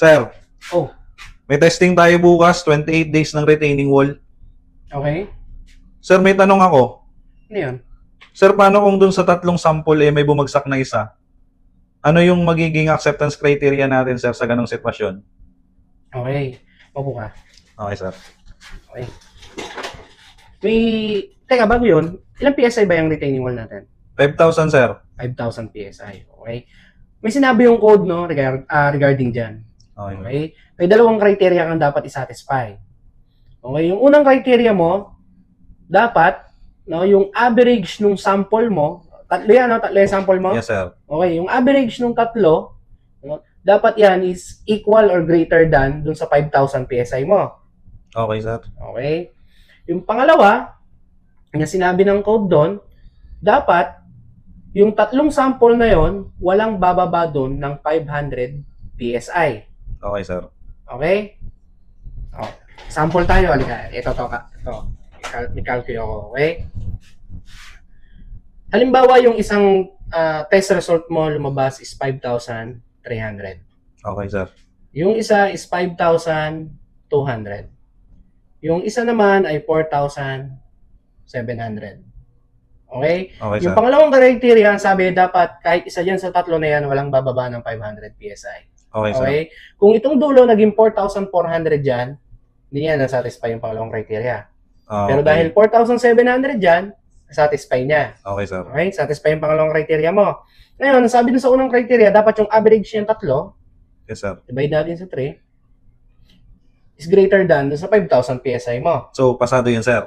Sir, Oh, may testing tayo bukas, 28 days ng retaining wall. okay. Sir, may tanong ako. Ano yun? Sir, paano kung dun sa tatlong sample may bumagsak na isa? Ano yung magiging acceptance criteria natin, sir, sa ganong sitwasyon? Okay. Mapo ka. Okay, sir. Okay. Teka, bago yun, ilang PSI ba yung retaining wall natin? 5,000, sir. 5,000 PSI. Okay. May sinabi yung code, no, regarding dyan. Okay. Okay. May dalawang criteria kang dapat isatisfy. Okay. Yung unang criteria mo, dapat, no, yung average nung sample mo, tatlo yan, no? Tatlo yung sample mo? Yes, sir. Okay. Yung average nung tatlo, no, dapat yan is equal or greater than dun sa 5,000 PSI mo. Okay, sir. Okay? Yung pangalawa, na sinabi ng code doon, dapat yung tatlong sample na yon walang bababa doon ng 500 PSI. Okay, sir. Okay? Oh, sample tayo. Halika. Ito. I-calculate ko. Okay? Halimbawa, yung isang test result mo lumabas is 5,300. Okay, sir. Yung isa is 5,200. Yung isa naman ay 4,700. Okay? Okay, Yung sir. pangalawang criteria, sabi dapat kahit isa dyan sa tatlo na yan, walang bababa ng 500 PSI. Okay, sir. Okay? Kung itong dulo naging 4,400 dyan, hindi yan nasatisfy yung pangalawang criteria. Pero Okay. dahil 4,700 dyan, satisfy niya. Okay, sir. Okay? Satisfy yung pangalawang criteria mo. Ngayon, sabi dun sa unang criteria, dapat yung average niyang tatlo, Yes, sir. divide natin sa 3, is greater than dun sa 5,000 PSI mo. So, pasado yun, sir.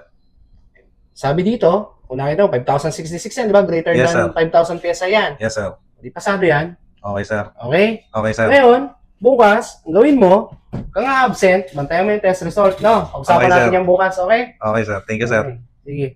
Sabi dito, kung nakita mo, 5,066 yan, di ba? Greater Yes, than 5,000 PSI yan. Yes, sir. Di pasado yan. Okay, sir. Okay? Okay, sir. Ngayon, bukas, ang gawin mo, kung nga absent, bantayan mo yung test result, no? Pag-usapan Okay, natin sir. yan bukas, okay? Okay, sir. Thank you, sir. Okay. Sige.